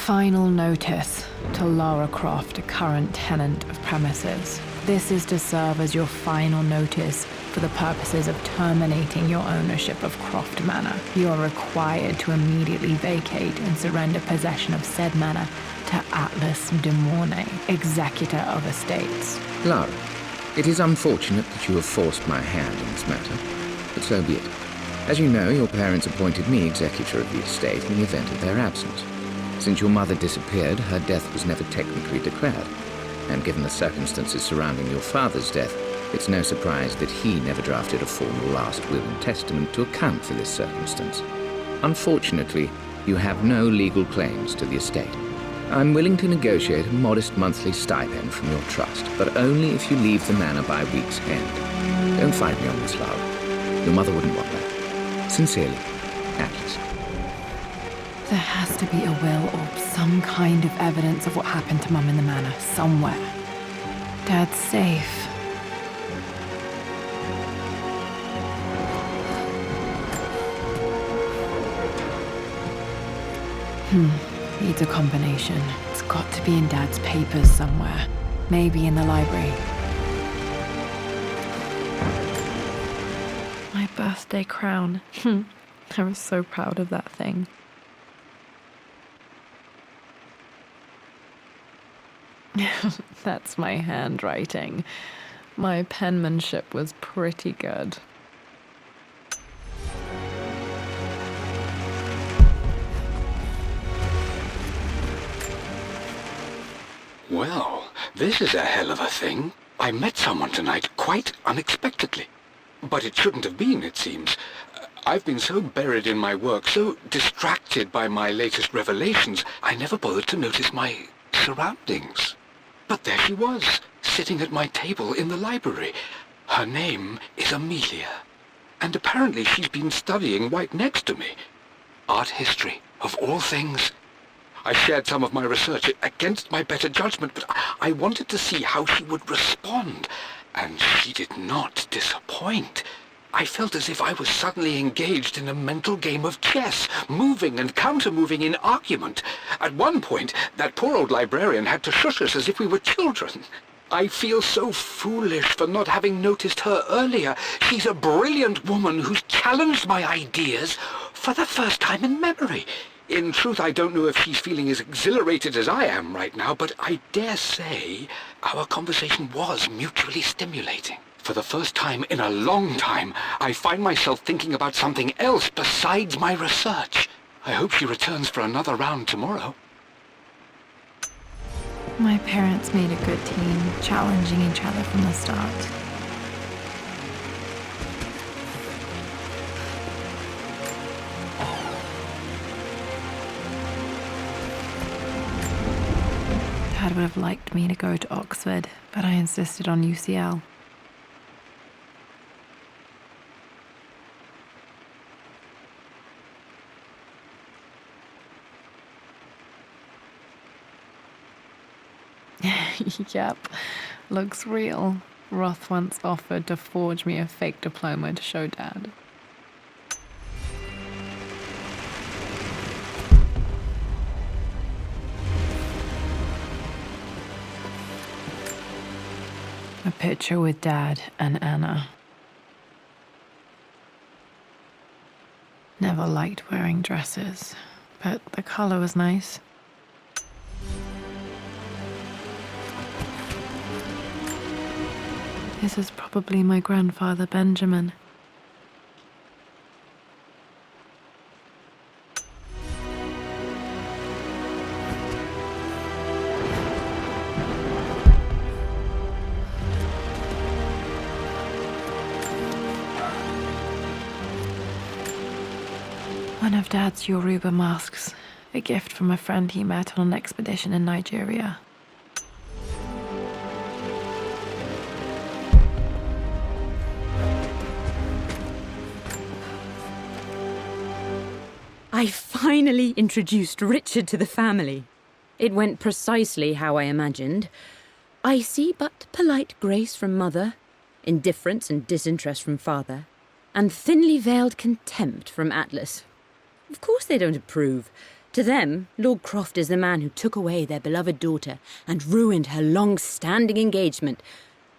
Final notice to Lara Croft, a current tenant of premises. This is to serve as your final notice for the purposes of terminating your ownership of Croft Manor. You are required to immediately vacate and surrender possession of said manor to Atlas de Mornay, executor of estates. Lara, it is unfortunate that you have forced my hand in this matter, but so be it. As you know, your parents appointed me executor of the estate in the event of their absence. Since your mother disappeared, her death was never technically declared. And given the circumstances surrounding your father's death, it's no surprise that he never drafted a formal last will and testament to account for this circumstance. Unfortunately, you have no legal claims to the estate. I'm willing to negotiate a modest monthly stipend from your trust, but only if you leave the manor by week's end. Don't fight me on this, Lara. Your mother wouldn't want that. Sincerely, Atlas. There has to be a will or some kind of evidence of what happened to Mum in the manor somewhere. Dad's safe. Needs a combination. It's got to be in Dad's papers somewhere. Maybe in the library. My birthday crown. I was so proud of that thing. That's my handwriting. My penmanship was pretty good. Well, this is a hell of a thing. I met someone tonight quite unexpectedly. But it shouldn't have been, it seems. I've been so buried in my work, so distracted by my latest revelations, I never bothered to notice my surroundings. But there she was, sitting at my table in the library. Her name is Amelia. And apparently she's been studying right next to me. Art history, of all things. I shared some of my research against my better judgment, but I wanted to see how she would respond. And she did not disappoint. I felt as if I was suddenly engaged in a mental game of chess, moving and counter-moving in argument. At one point, that poor old librarian had to shush us as if we were children. I feel so foolish for not having noticed her earlier. She's a brilliant woman who's challenged my ideas for the first time in memory. In truth, I don't know if she's feeling as exhilarated as I am right now, but I dare say our conversation was mutually stimulating. For the first time in a long time, I find myself thinking about something else besides my research. I hope she returns for another round tomorrow. My parents made a good team, challenging each other from the start. Dad would have liked me to go to Oxford, but I insisted on UCL. Yep, looks real. Roth once offered to forge me a fake diploma to show Dad. A picture with Dad and Anna. Never liked wearing dresses, but the color was nice. This is probably my grandfather, Benjamin. One of Dad's Yoruba masks, a gift from a friend he met on an expedition in Nigeria. I finally introduced Richard to the family. It went precisely how I imagined. I see but polite grace from mother, indifference and disinterest from father, and thinly veiled contempt from Atlas. Of course they don't approve. To them, Lord Croft is the man who took away their beloved daughter and ruined her long-standing engagement,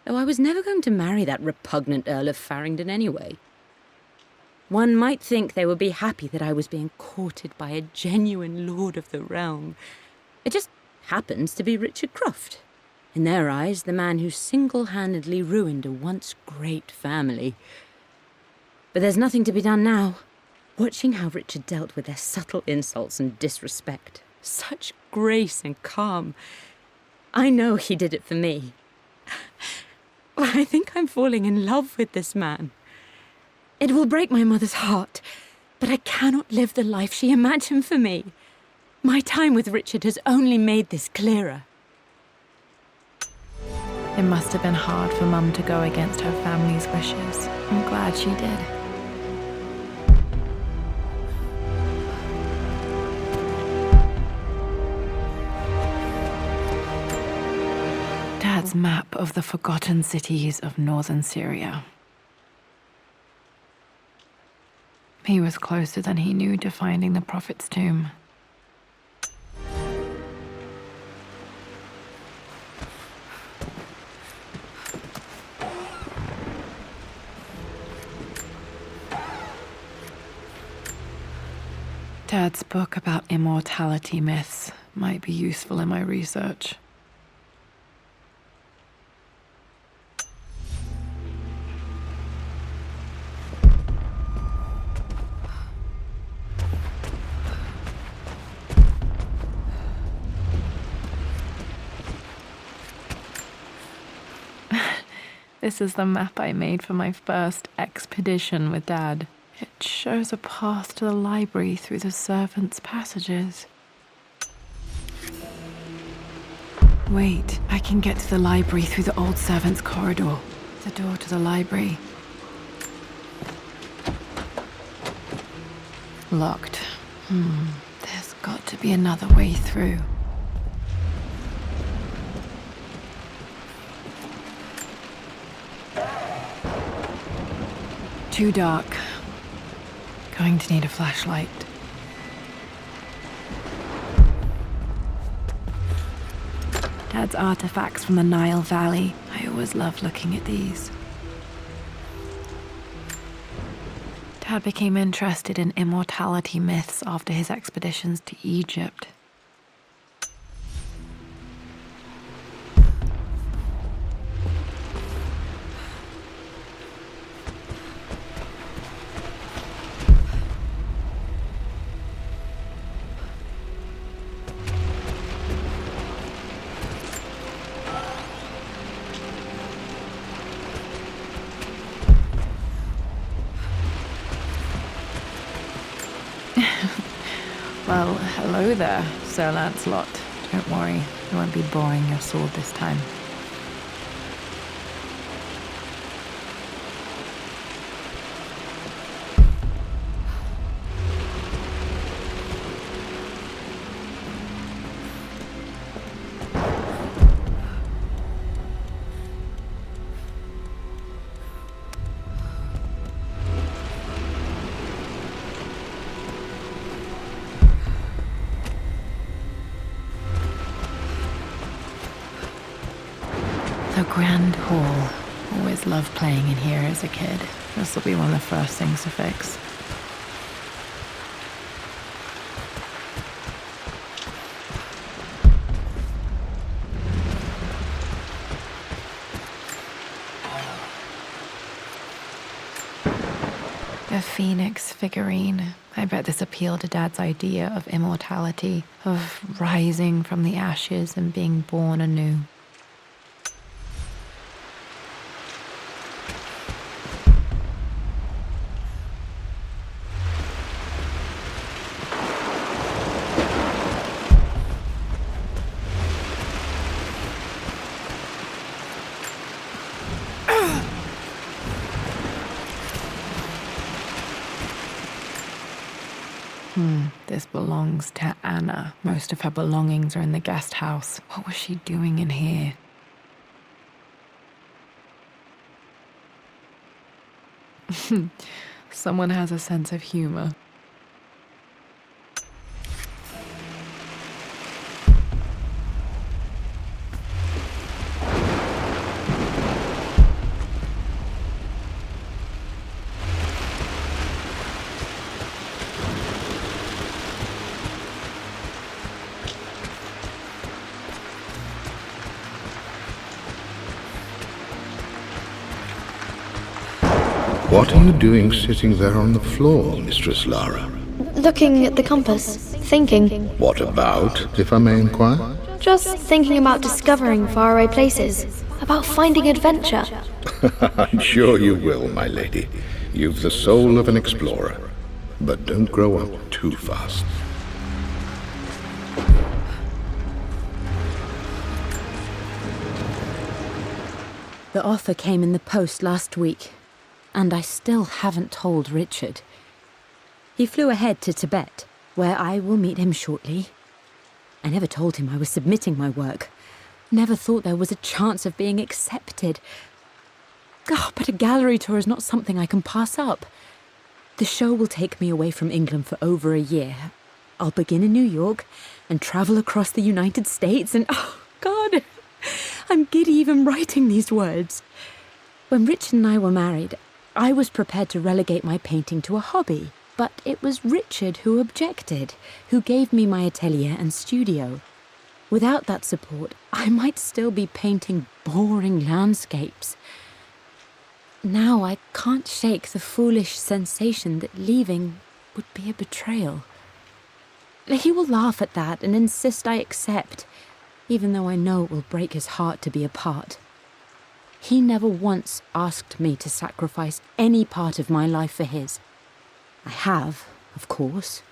though I was never going to marry that repugnant Earl of Farringdon anyway. One might think they would be happy that I was being courted by a genuine lord of the realm. It just happens to be Richard Croft. In their eyes, the man who single-handedly ruined a once great family. But there's nothing to be done now. Watching how Richard dealt with their subtle insults and disrespect. Such grace and calm. I know he did it for me. I think I'm falling in love with this man. It will break my mother's heart, but I cannot live the life she imagined for me. My time with Richard has only made this clearer. It must have been hard for Mum to go against her family's wishes. I'm glad she did. Dad's map of the forgotten cities of northern Syria. He was closer than he knew to finding the Prophet's tomb. Dad's book about immortality myths might be useful in my research. This is the map I made for my first expedition with Dad. It shows a path to the library through the servants' passages. Wait, I can get to the library through the old servants' corridor. The door to the library. Locked. There's got to be another way through. Too dark. Going to need a flashlight. Dad's artifacts from the Nile Valley. I always loved looking at these. Dad became interested in immortality myths after his expeditions to Egypt. Well, hello there, Sir Lancelot. Don't worry, I won't be boring your sword this time. The Grand Hall. Always loved playing in here as a kid. This will be one of the first things to fix. A phoenix figurine. I bet this appealed to Dad's idea of immortality, of rising from the ashes and being born anew. This belongs to Anna. Most of her belongings are in the guest house. What was she doing in here? Someone has a sense of humor. What are you doing sitting there on the floor, Mistress Lara? Looking at the compass, thinking. What about, if I may inquire? Just thinking about discovering faraway places, about finding adventure. I'm sure you will, my lady. You've the soul of an explorer. But don't grow up too fast. The offer came in the post last week, and I still haven't told Richard. He flew ahead to Tibet, where I will meet him shortly. I never told him I was submitting my work. Never thought there was a chance of being accepted. But a gallery tour is not something I can pass up. The show will take me away from England for over a year. I'll begin in New York and travel across the United States and, oh, God, I'm giddy even writing these words. When Richard and I were married, I was prepared to relegate my painting to a hobby. But it was Richard who objected, who gave me my atelier and studio. Without that support, I might still be painting boring landscapes. Now I can't shake the foolish sensation that leaving would be a betrayal. He will laugh at that and insist I accept, even though I know it will break his heart to be apart. He never once asked me to sacrifice any part of my life for his. I have, of course,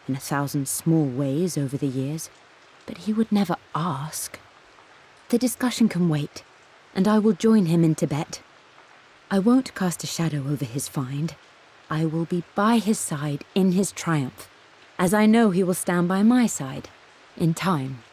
in 1,000 small ways over the years, but he would never ask. The discussion can wait, and I will join him in Tibet. I won't cast a shadow over his find. I will be by his side in his triumph, as I know he will stand by my side, in time.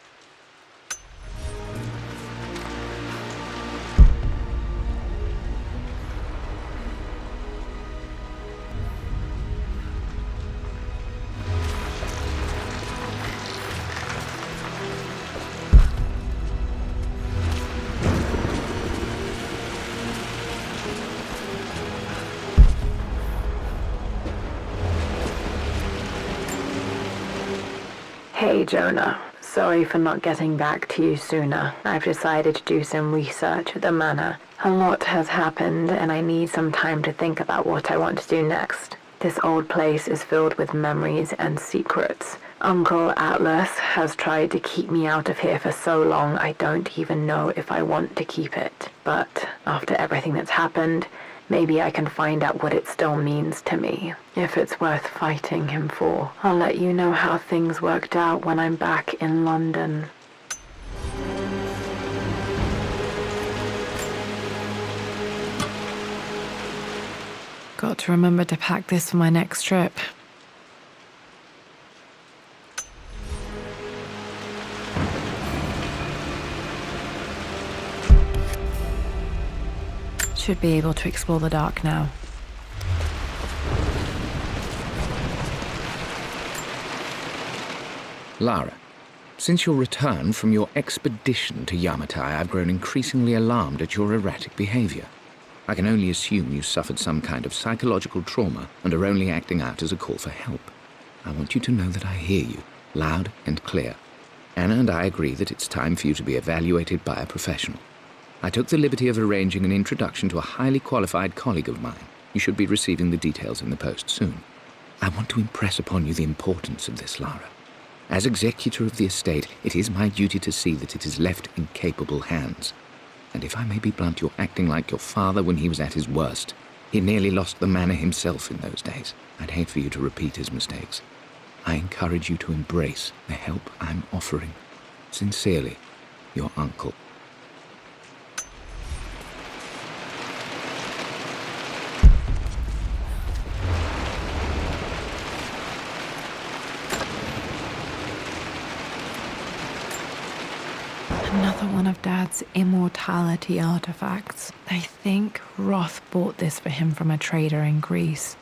Hey Jonah, sorry for not getting back to you sooner. I've decided to do some research at the manor. A lot has happened and I need some time to think about what I want to do next. This old place is filled with memories and secrets. Uncle Atlas has tried to keep me out of here for so long I don't even know if I want to keep it. But after everything that's happened, maybe I can find out what it still means to me. If it's worth fighting him for, I'll let you know how things worked out when I'm back in London. Got to remember to pack this for my next trip. Should be able to explore the dark now. Lara, since your return from your expedition to Yamatai, I've grown increasingly alarmed at your erratic behavior. I can only assume you suffered some kind of psychological trauma and are only acting out as a call for help. I want you to know that I hear you, loud and clear. Anna and I agree that it's time for you to be evaluated by a professional. I took the liberty of arranging an introduction to a highly qualified colleague of mine. You should be receiving the details in the post soon. I want to impress upon you the importance of this, Lara. As executor of the estate, it is my duty to see that it is left in capable hands. And if I may be blunt, you're acting like your father when he was at his worst. He nearly lost the manor himself in those days. I'd hate for you to repeat his mistakes. I encourage you to embrace the help I'm offering. Sincerely, your uncle. Another one of Dad's immortality artifacts. I think Roth bought this for him from a trader in Greece.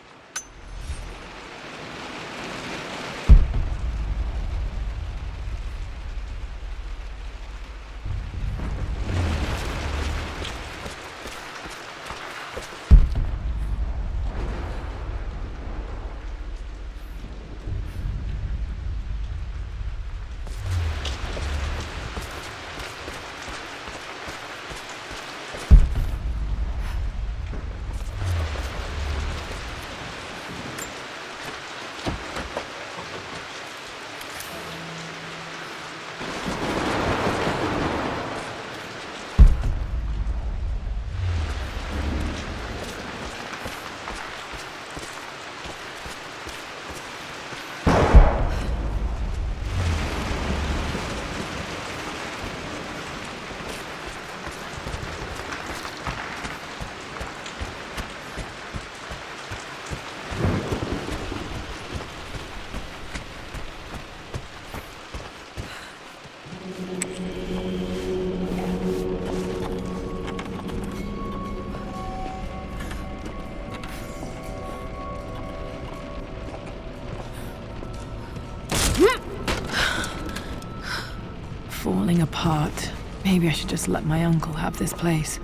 falling apart. Maybe I should just let my uncle have this place.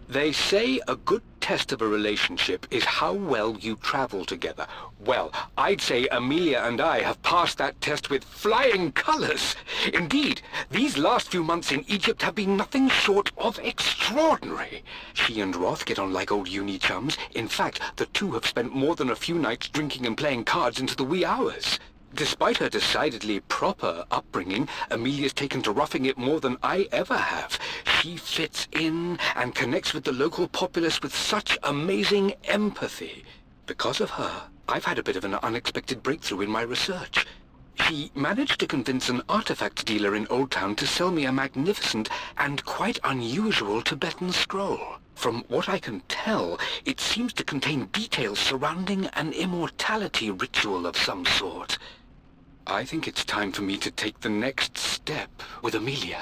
They say a good test of a relationship is how well you travel together. Well, I'd say Amelia and I have passed that test with flying colors. Indeed, these last few months in Egypt have been nothing short of extraordinary. She and Roth get on like old uni chums. In fact, the two have spent more than a few nights drinking and playing cards into the wee hours. Despite her decidedly proper upbringing, Amelia's taken to roughing it more than I ever have. She fits in and connects with the local populace with such amazing empathy. Because of her, I've had a bit of an unexpected breakthrough in my research. She managed to convince an artifact dealer in Old Town to sell me a magnificent and quite unusual Tibetan scroll. From what I can tell, it seems to contain details surrounding an immortality ritual of some sort. I think it's time for me to take the next step with Amelia.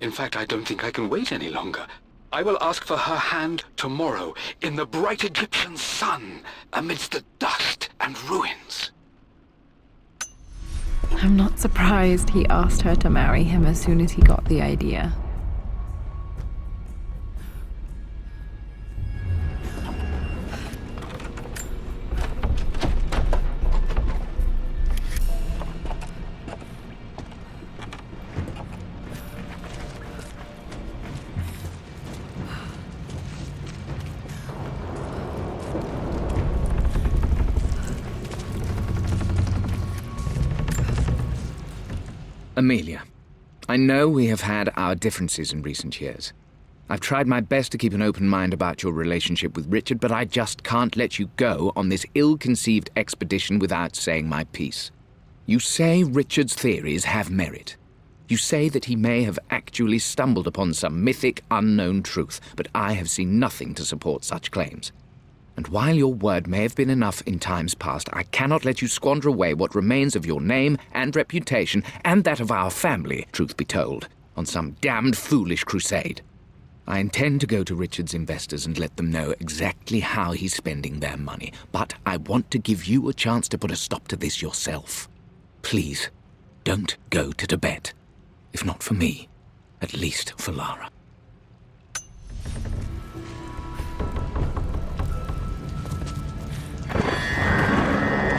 In fact, I don't think I can wait any longer. I will ask for her hand tomorrow in the bright Egyptian sun amidst the dust and ruins. I'm not surprised he asked her to marry him as soon as he got the idea. Amelia, I know we have had our differences in recent years. I've tried my best to keep an open mind about your relationship with Richard, but I just can't let you go on this ill-conceived expedition without saying my piece. You say Richard's theories have merit. You say that he may have actually stumbled upon some mythic, unknown truth, but I have seen nothing to support such claims. And while your word may have been enough in times past, I cannot let you squander away what remains of your name and reputation, and that of our family, truth be told, on some damned foolish crusade. I intend to go to Richard's investors and let them know exactly how he's spending their money, but I want to give you a chance to put a stop to this yourself. Please, don't go to Tibet. If not for me, at least for Lara.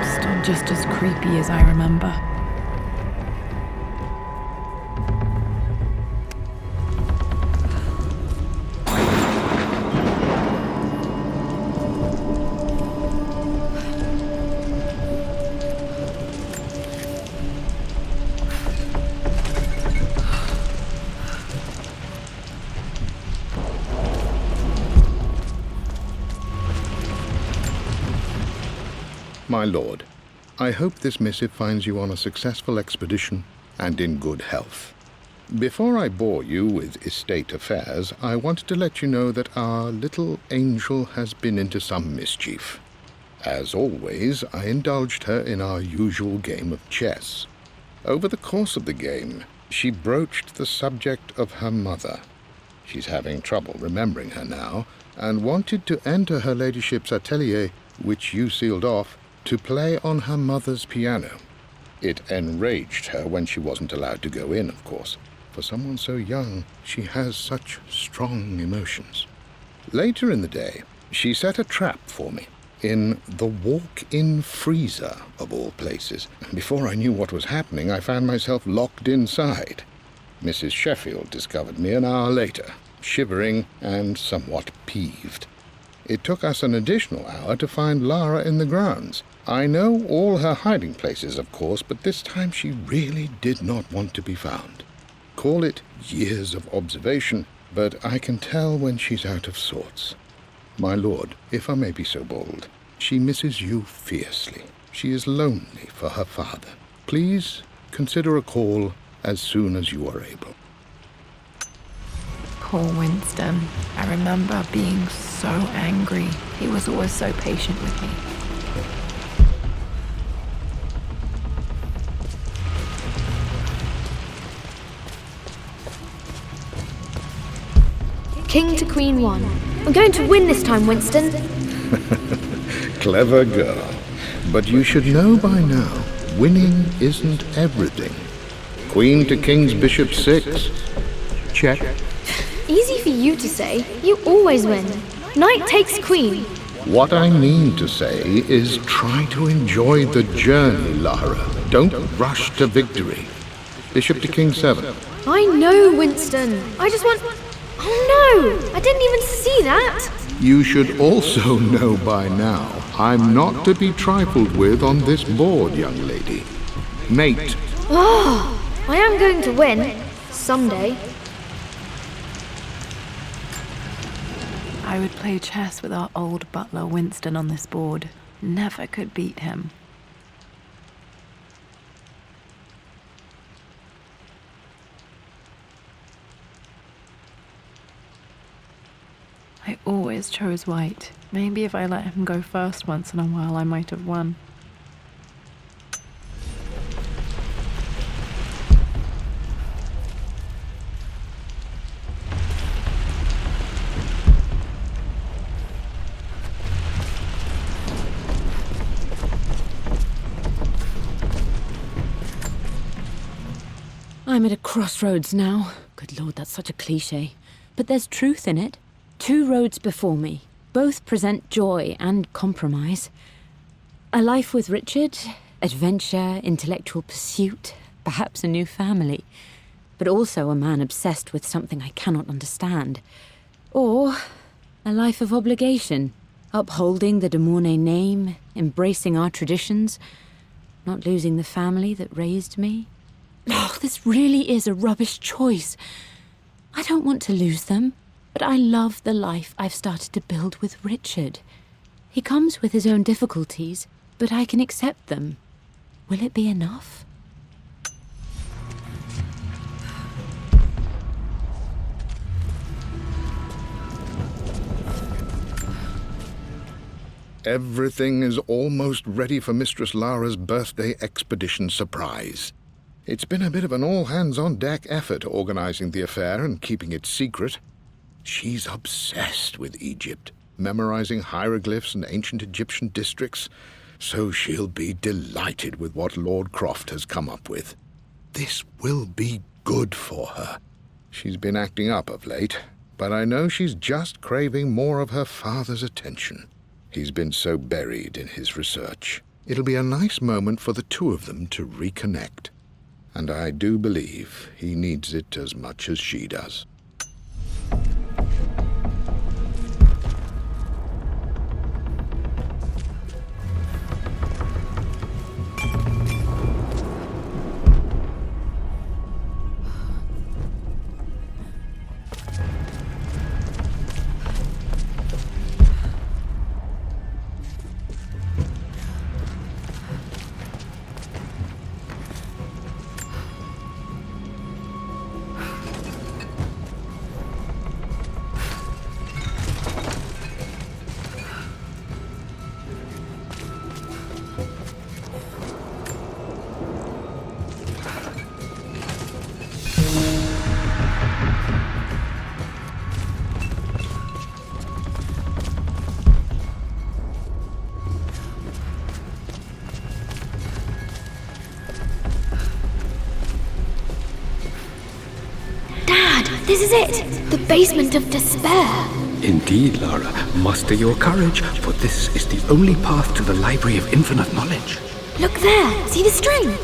Still just as creepy as I remember. My lord, I hope this missive finds you on a successful expedition and in good health. Before I bore you with estate affairs, I wanted to let you know that our little angel has been into some mischief. As always, I indulged her in our usual game of chess. Over the course of the game, she broached the subject of her mother. She's having trouble remembering her now, and wanted to enter her ladyship's atelier, which you sealed off, to play on her mother's piano. It enraged her when she wasn't allowed to go in, of course. For someone so young, she has such strong emotions. Later in the day, she set a trap for me in the walk-in freezer, of all places. Before I knew what was happening, I found myself locked inside. Mrs. Sheffield discovered me an hour later, shivering and somewhat peeved. It took us an additional hour to find Lara in the grounds. I know all her hiding places, of course, but this time she really did not want to be found. Call it years of observation, but I can tell when she's out of sorts. My lord, if I may be so bold, she misses you fiercely. She is lonely for her father. Please consider a call as soon as you are able. Poor Winston. I remember being so angry. He was always so patient with me. King to Queen 1. I'm going to win this time, Winston. Clever girl. But you should know by now, winning isn't everything. Queen to King's Bishop 6. Check. Easy for you to say. You always win. Knight takes queen. What I mean to say is try to enjoy the journey, Lara. Don't rush to victory. Bishop to King 7. I know, Winston. I just want... Oh no! I didn't even see that! You should also know by now, I'm not to be trifled with on this board, young lady. Mate. Oh, I am going to win. Someday. I would play chess with our old butler Winston on this board. Never could beat him. I always chose white. Maybe if I let him go first once in a while, I might have won. I'm at a crossroads now. Good Lord, that's such a cliché. But there's truth in it. 2 roads before me. Both present joy and compromise. A life with Richard, adventure, intellectual pursuit, perhaps a new family. But also a man obsessed with something I cannot understand. Or a life of obligation, upholding the de Mornay name, embracing our traditions, not losing the family that raised me. Oh, this really is a rubbish choice. I don't want to lose them, but I love the life I've started to build with Richard. He comes with his own difficulties, but I can accept them. Will it be enough? Everything is almost ready for Mistress Lara's birthday expedition surprise. It's been a bit of an all-hands-on-deck effort organizing the affair and keeping it secret. She's obsessed with Egypt, memorizing hieroglyphs and ancient Egyptian districts, so she'll be delighted with what Lord Croft has come up with. This will be good for her. She's been acting up of late, but I know she's just craving more of her father's attention. He's been so buried in his research. It'll be a nice moment for the 2 of them to reconnect. And I do believe he needs it as much as she does. This is it! The basement of despair! Indeed, Lara. Muster your courage, for this is the only path to the Library of Infinite Knowledge. Look there! See the string?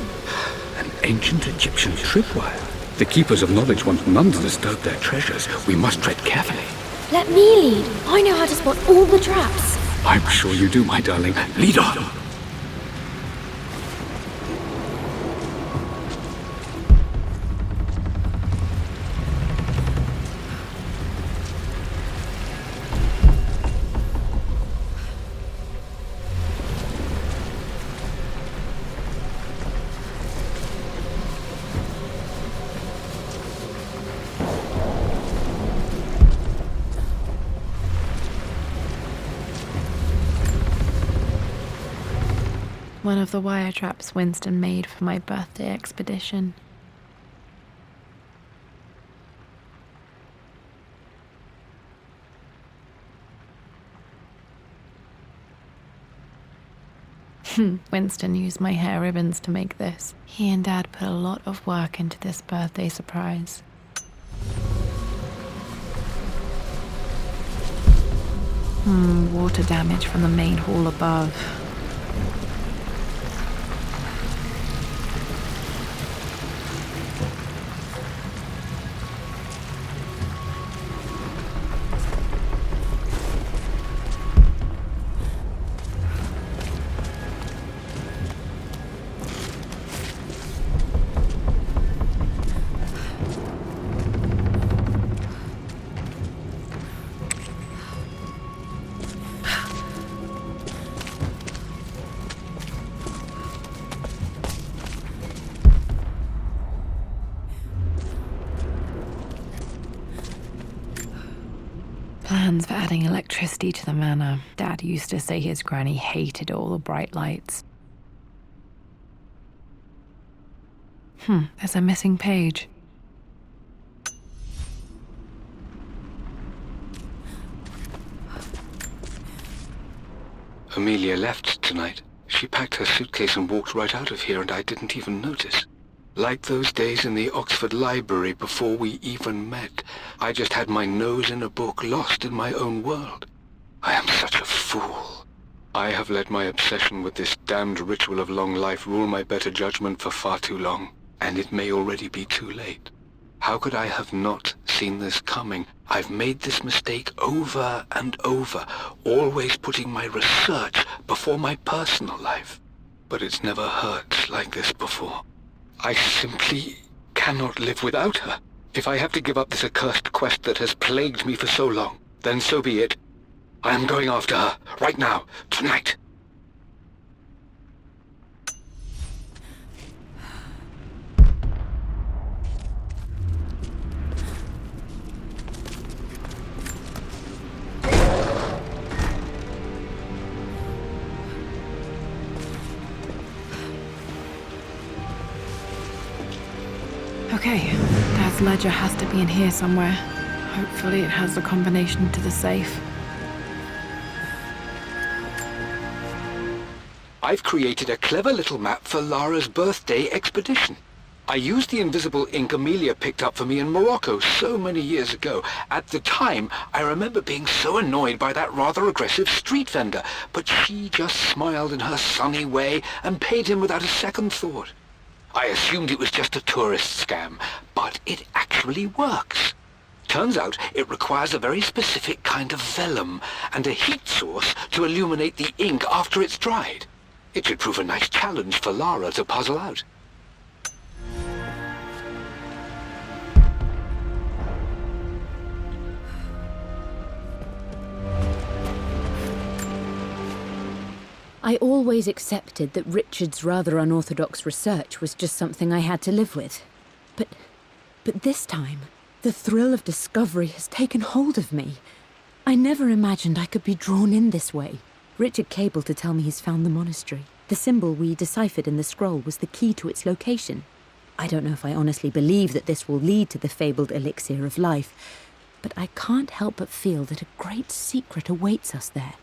An ancient Egyptian tripwire. The Keepers of Knowledge want none to disturb their treasures. We must tread carefully. Let me lead. I know how to spot all the traps. I'm sure you do, my darling. Lead on! One of the wire traps Winston made for my birthday expedition. Winston used my hair ribbons to make this. He and Dad put a lot of work into this birthday surprise. Water damage from the main hall above. Plans for adding electricity to the manor. Dad used to say his granny hated all the bright lights. There's a missing page. Amelia left tonight. She packed her suitcase and walked right out of here, and I didn't even notice. Like those days in the Oxford Library before we even met, I just had my nose in a book, lost in my own world. I am such a fool. I have let my obsession with this damned ritual of long life rule my better judgment for far too long, and it may already be too late. How could I have not seen this coming? I've made this mistake over and over, always putting my research before my personal life. But it's never hurt like this before. I simply cannot live without her. If I have to give up this accursed quest that has plagued me for so long, then so be it. I am going after her, right now, tonight. Okay, Dad's ledger has to be in here somewhere. Hopefully it has the combination to the safe. I've created a clever little map for Lara's birthday expedition. I used the invisible ink Amelia picked up for me in Morocco so many years ago. At the time, I remember being so annoyed by that rather aggressive street vendor, but she just smiled in her sunny way and paid him without a second thought. I assumed it was just a tourist scam, but it actually works. Turns out it requires a very specific kind of vellum and a heat source to illuminate the ink after it's dried. It should prove a nice challenge for Lara to puzzle out. I always accepted that Richard's rather unorthodox research was just something I had to live with. But this time, the thrill of discovery has taken hold of me. I never imagined I could be drawn in this way. Richard cabled to tell me he's found the monastery. The symbol we deciphered in the scroll was the key to its location. I don't know if I honestly believe that this will lead to the fabled elixir of life, but I can't help but feel that a great secret awaits us there.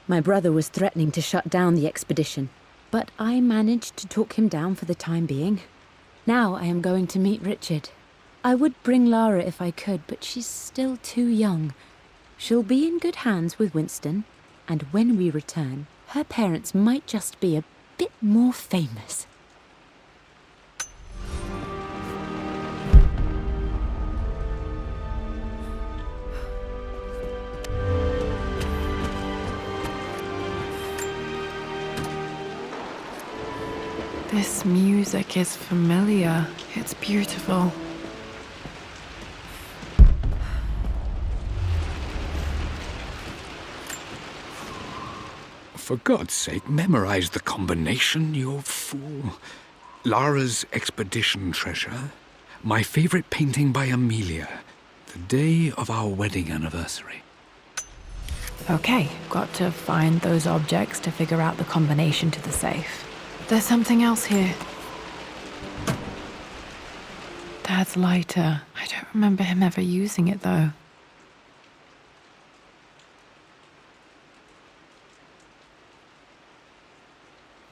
My brother was threatening to shut down the expedition, but I managed to talk him down for the time being. Now I am going to meet Richard. I would bring Lara if I could, but she's still too young. She'll be in good hands with Winston, and when we return, her parents might just be a bit more famous. This music is familiar. It's beautiful. For God's sake, memorize the combination, you fool. Lara's expedition treasure. My favorite painting by Amelia. The day of our wedding anniversary. Okay, got to find those objects to figure out the combination to the safe. There's something else here. Dad's lighter. I don't remember him ever using it, though.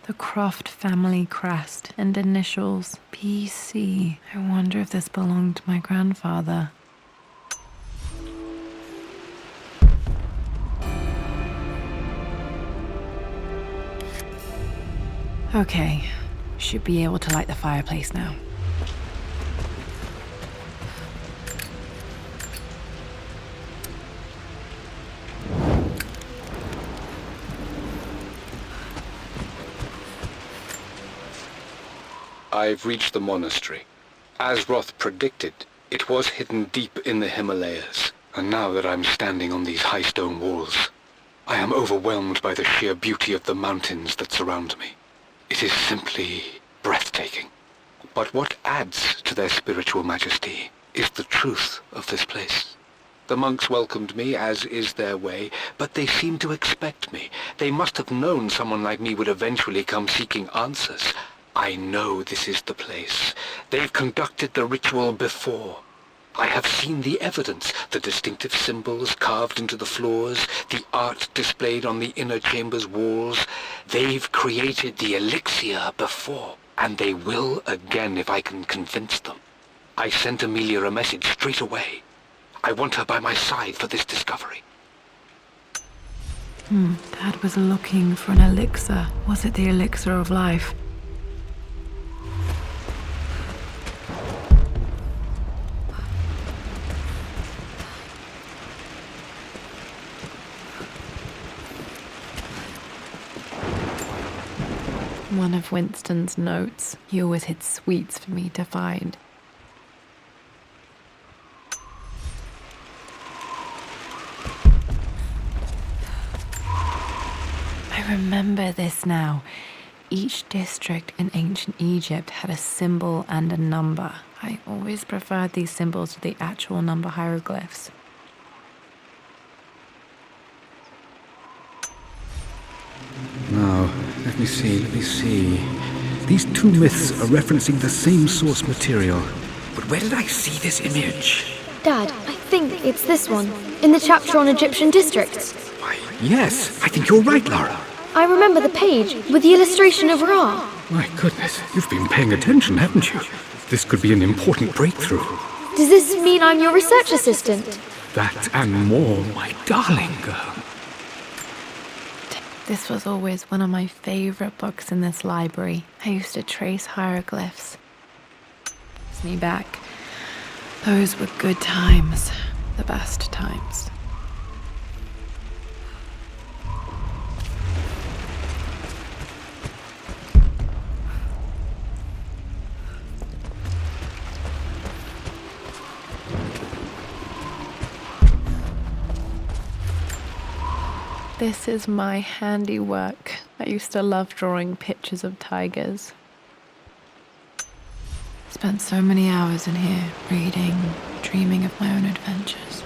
The Croft family crest and initials PC. I wonder if this belonged to my grandfather. Okay, should be able to light the fireplace now. I've reached the monastery. As Roth predicted, it was hidden deep in the Himalayas, and now that I'm standing on these high stone walls, I am overwhelmed by the sheer beauty of the mountains that surround me. It is simply breathtaking. But what adds to their spiritual majesty is the truth of this place. The monks welcomed me, as is their way, but they seemed to expect me. They must have known someone like me would eventually come seeking answers. I know this is the place. They've conducted the ritual before. I have seen the evidence, the distinctive symbols carved into the floors, the art displayed on the inner chamber's walls. They've created the elixir before, and they will again if I can convince them. I sent Amelia a message straight away. I want her by my side for this discovery. Dad was looking for an elixir. Was it the elixir of life? One of Winston's notes. He always hid sweets for me to find. I remember this now. Each district in ancient Egypt had a symbol and a number. I always preferred these symbols to the actual number hieroglyphs. Now, let me see. These two myths are referencing the same source material. But where did I see this image? Dad, I think it's this one, in the chapter on Egyptian districts. Why, yes, I think you're right, Lara. I remember the page with the illustration of Ra. My goodness, you've been paying attention, haven't you? This could be an important breakthrough. Does this mean I'm your research assistant? That and more, my darling girl. This was always one of my favorite books in this library. I used to trace hieroglyphs. It's me back. Those were good times. The best times. This is my handiwork. I used to love drawing pictures of tigers. Spent so many hours in here, reading, dreaming of my own adventures.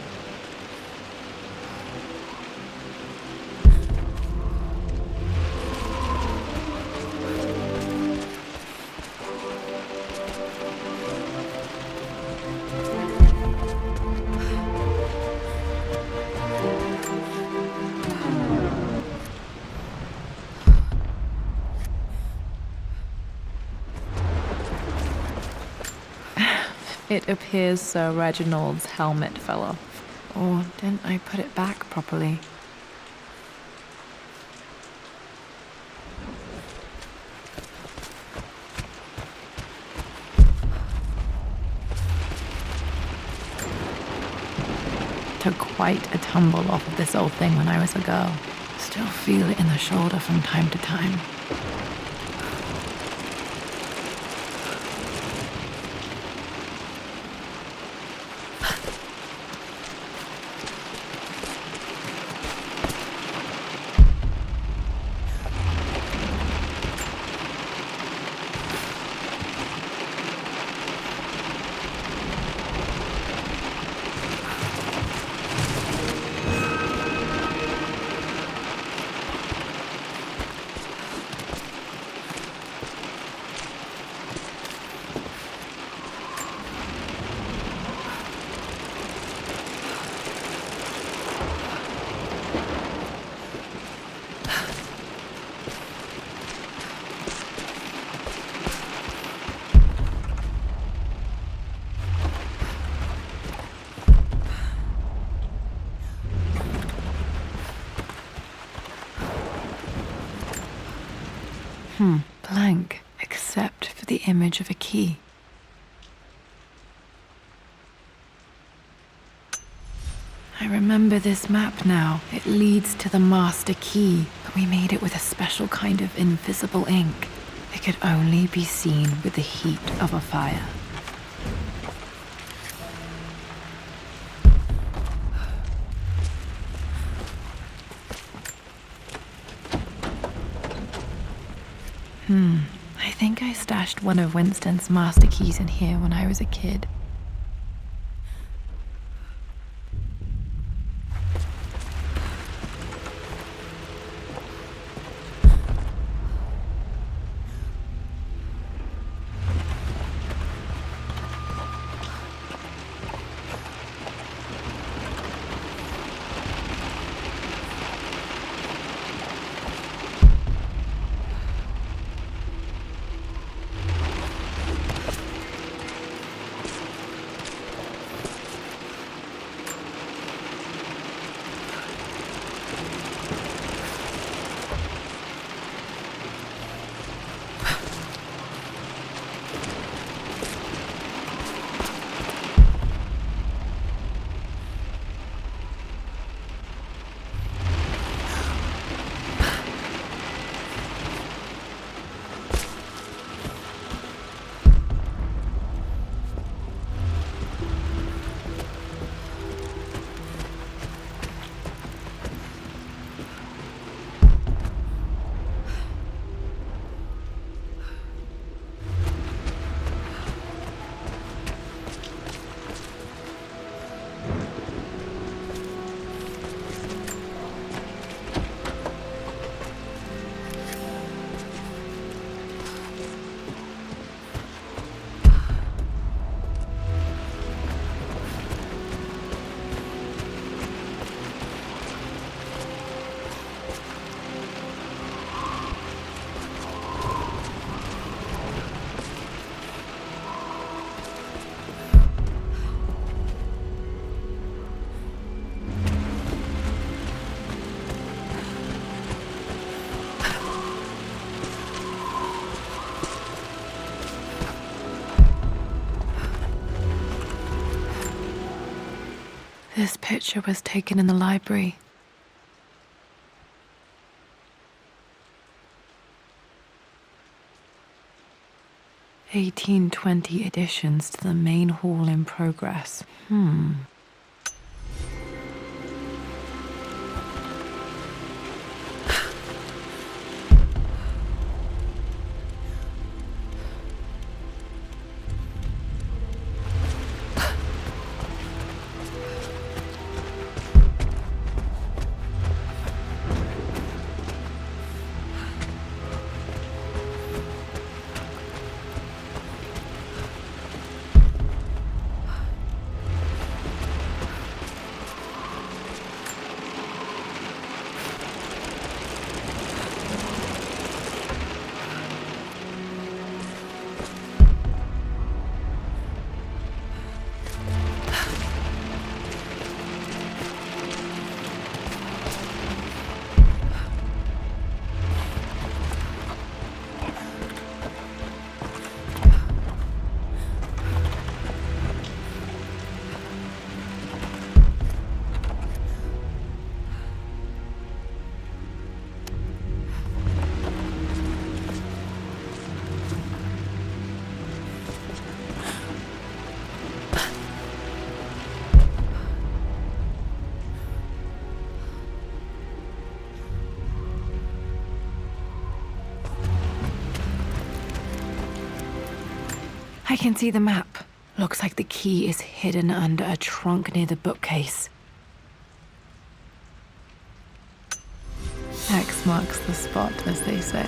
It appears Sir Reginald's helmet fell off. Or didn't I put it back properly? Took quite a tumble off of this old thing when I was a girl. Still feel it in the shoulder from time to time. image of a key. I remember this map now. It leads to the master key, but we made it with a special kind of invisible ink. It could only be seen with the heat of a fire. I think I stashed one of Winston's master keys in here when I was a kid. This picture was taken in the library. (1820) additions to the main hall in progress. I can see the map. Looks like the key is hidden under a trunk near the bookcase. X marks the spot, as they say.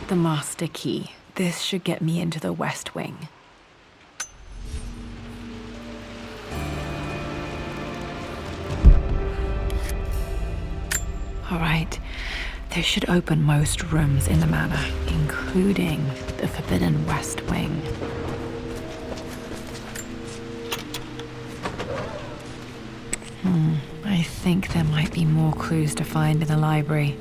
The master key. This should get me into the West Wing. All right. This should open most rooms in the manor, including the Forbidden West Wing. I think there might be more clues to find in the library.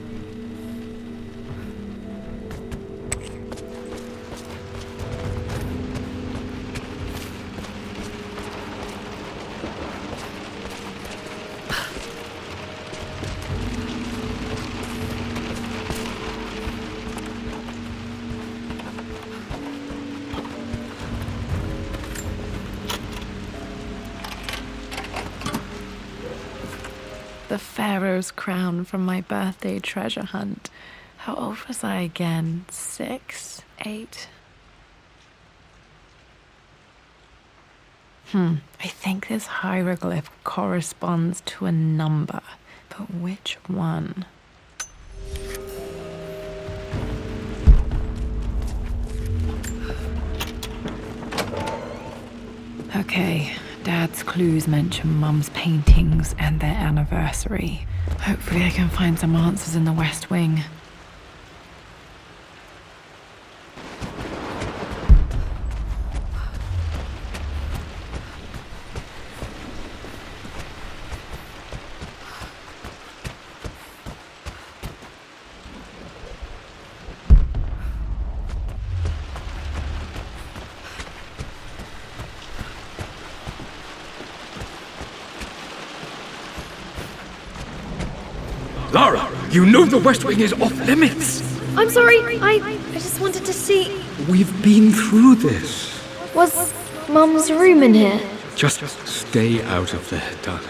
The Pharaoh's crown from my birthday treasure hunt. How old was I again? 6? 8? I think this hieroglyph corresponds to a number, but which one? Okay. Dad's clues mention Mum's paintings and their anniversary. Hopefully I can find some answers in the West Wing. Lara, you know the West Wing is off limits! I'm sorry, I just wanted to see... We've been through this. Was Mum's room in here? Just stay out of there, darling.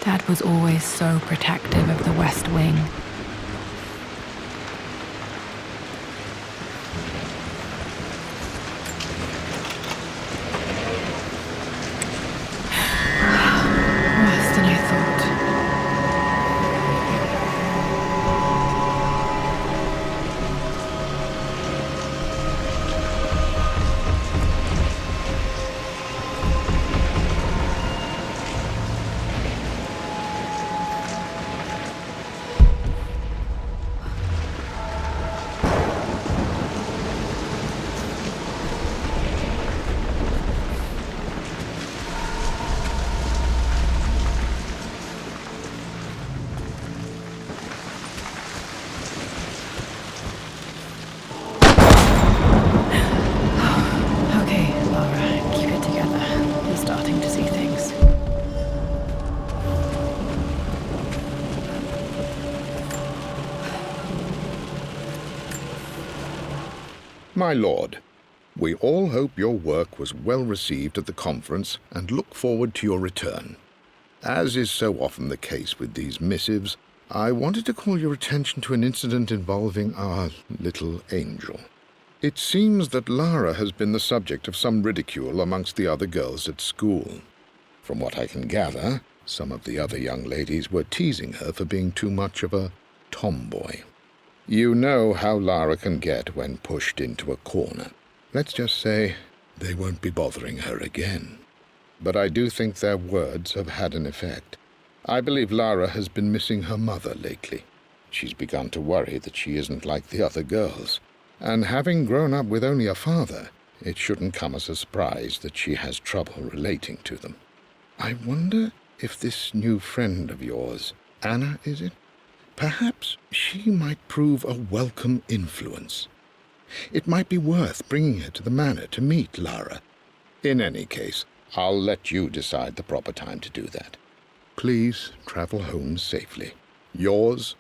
Dad was always so protective of the West Wing. Worse than I thought. My lord, we all hope your work was well received at the conference and look forward to your return. As is so often the case with these missives, I wanted to call your attention to an incident involving our little angel. It seems that Lara has been the subject of some ridicule amongst the other girls at school. From what I can gather, some of the other young ladies were teasing her for being too much of a tomboy. You know how Lara can get when pushed into a corner. Let's just say they won't be bothering her again. But I do think their words have had an effect. I believe Lara has been missing her mother lately. She's begun to worry that she isn't like the other girls. And having grown up with only a father, it shouldn't come as a surprise that she has trouble relating to them. I wonder if this new friend of yours, Anna, is it? Perhaps she might prove a welcome influence. It might be worth bringing her to the manor to meet Lara. In any case, I'll let you decide the proper time to do that. Please travel home safely. Yours,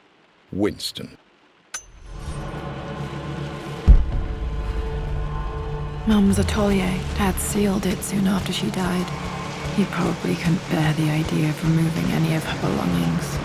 Winston. Mum's atelier. Dad sealed it soon after she died. He probably couldn't bear the idea of removing any of her belongings.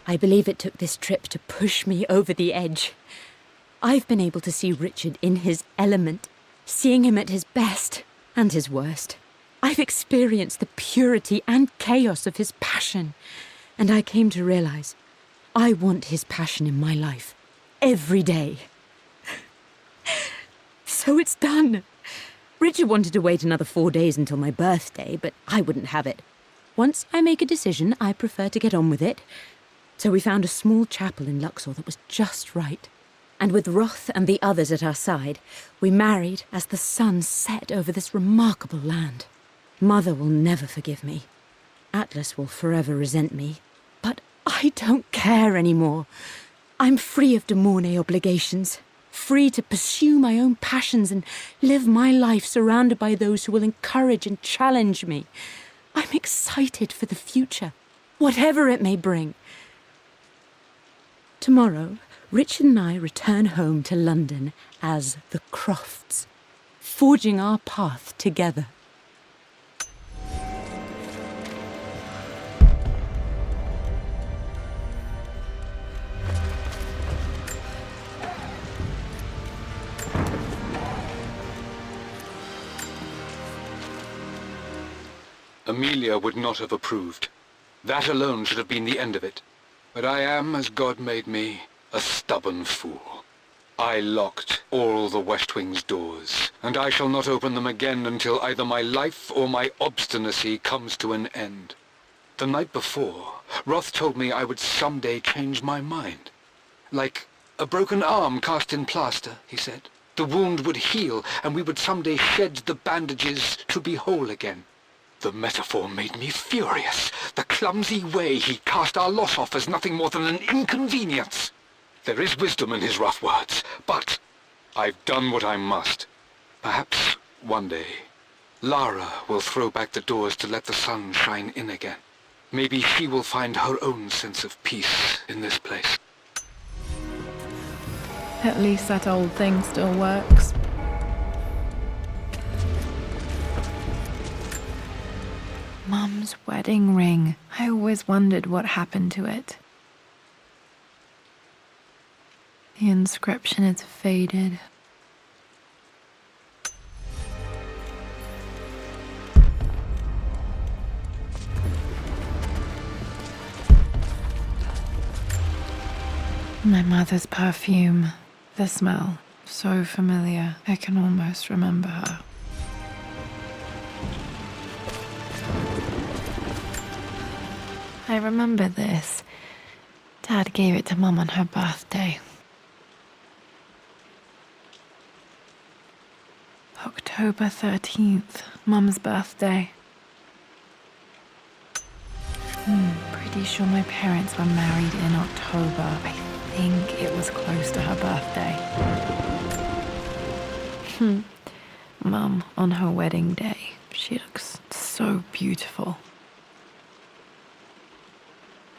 I believe it took this trip to push me over the edge. I've been able to see Richard in his element, seeing him at his best and his worst. I've experienced the purity and chaos of his passion, and I came to realize I want his passion in my life every day. So it's done. Richard wanted to wait another 4 days until my birthday, but I wouldn't have it. Once I make a decision, I prefer to get on with it. So we found a small chapel in Luxor that was just right. And with Roth and the others at our side, we married as the sun set over this remarkable land. Mother will never forgive me. Atlas will forever resent me. But I don't care anymore. I'm free of de Mornay obligations. Free to pursue my own passions and live my life surrounded by those who will encourage and challenge me. I'm excited for the future, whatever it may bring. Tomorrow, Richard and I return home to London as the Crofts, forging our path together. Amelia would not have approved. That alone should have been the end of it. But I am, as God made me, a stubborn fool. I locked all the West Wing's doors, and I shall not open them again until either my life or my obstinacy comes to an end. The night before, Roth told me I would someday change my mind. Like a broken arm cast in plaster, he said. The wound would heal, and we would someday shed the bandages to be whole again. The metaphor made me furious. The clumsy way he cast our loss off as nothing more than an inconvenience. There is wisdom in his rough words, but I've done what I must. Perhaps one day, Lara will throw back the doors to let the sun shine in again. Maybe she will find her own sense of peace in this place. At least that old thing still works. Mum's wedding ring. I always wondered what happened to it. The inscription is faded. My mother's perfume. The smell. So familiar. I can almost remember her. I remember this. Dad gave it to Mum on her birthday. October 13th, Mum's birthday. Pretty sure my parents were married in October. I think it was close to her birthday. Mum, on her wedding day, she looks so beautiful.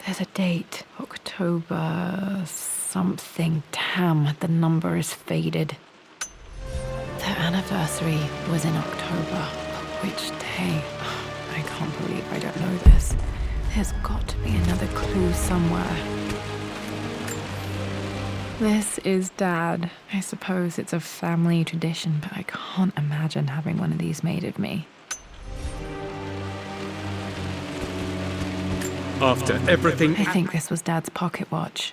There's a date, October something. Damn, the number is faded. Their anniversary was in October. Which day? I can't believe I don't know this. There's got to be another clue somewhere. This is Dad. I suppose it's a family tradition, but I can't imagine having one of these made of me. After everything... I think this was Dad's pocket watch.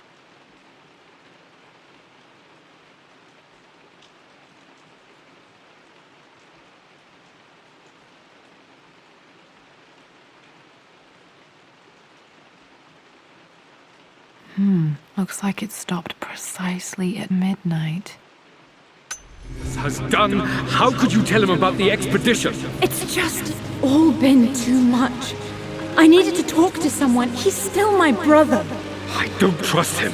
Looks like it stopped precisely at midnight. has done. How could you tell him about the expedition? It's just all been too much. I needed to talk to someone. He's still my brother. I don't trust him.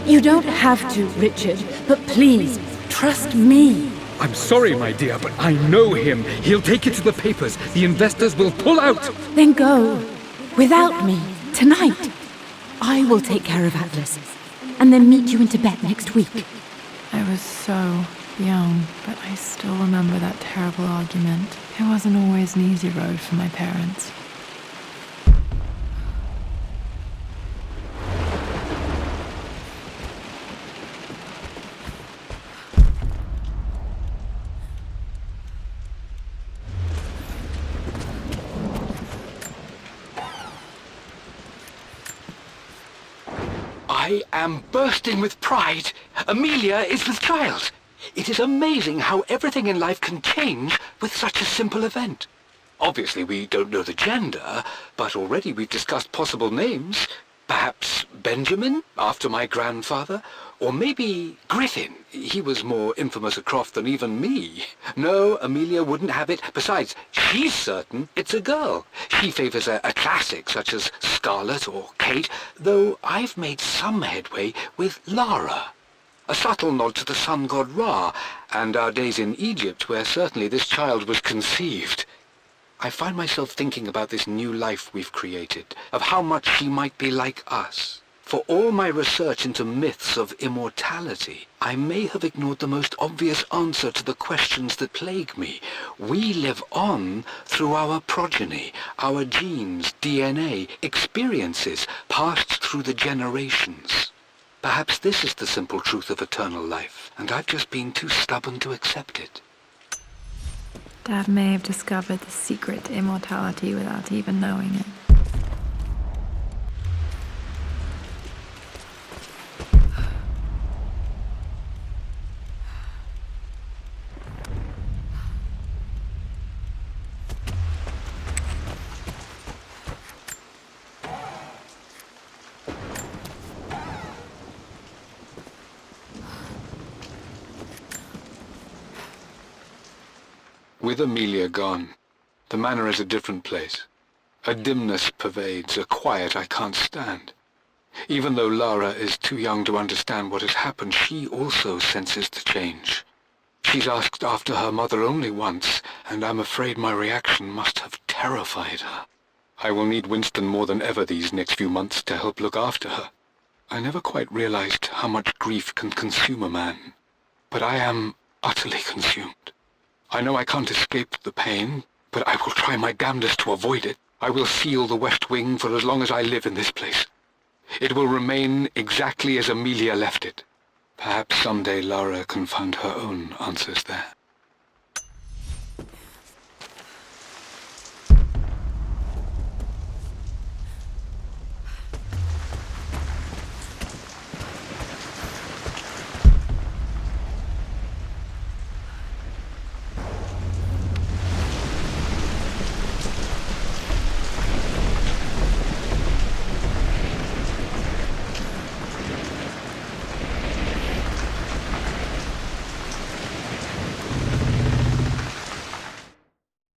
You don't have to, Richard, but please, trust me. I'm sorry, my dear, but I know him. He'll take it to the papers. The investors will pull out. Then go. Without me. Tonight. I will take care of Atlas. And then meet you in Tibet next week. I was so young, but I still remember that terrible argument. It wasn't always an easy road for my parents. I am bursting with pride. Amelia is with child. It is amazing how everything in life can change with such a simple event. Obviously, we don't know the gender, but already we've discussed possible names. Perhaps Benjamin, after my grandfather? Or maybe Griffin. He was more infamous at Croft than even me. No, Amelia wouldn't have it. Besides, she's certain it's a girl. She favours a classic such as Scarlet or Kate, though I've made some headway with Lara. A subtle nod to the sun god Ra, and our days in Egypt, where certainly this child was conceived. I find myself thinking about this new life we've created, of how much she might be like us. For all my research into myths of immortality, I may have ignored the most obvious answer to the questions that plague me. We live on through our progeny, our genes, DNA, experiences passed through the generations. Perhaps this is the simple truth of eternal life, and I've just been too stubborn to accept it. Dad may have discovered the secret to immortality without even knowing it. With Amelia gone, the manor is a different place. A dimness pervades, a quiet I can't stand. Even though Lara is too young to understand what has happened, she also senses the change. She's asked after her mother only once, and I'm afraid my reaction must have terrified her. I will need Winston more than ever these next few months to help look after her. I never quite realized how much grief can consume a man, but I am utterly consumed. I know I can't escape the pain, but I will try my damnedest to avoid it. I will seal the West Wing for as long as I live in this place. It will remain exactly as Amelia left it. Perhaps someday Lara can find her own answers there.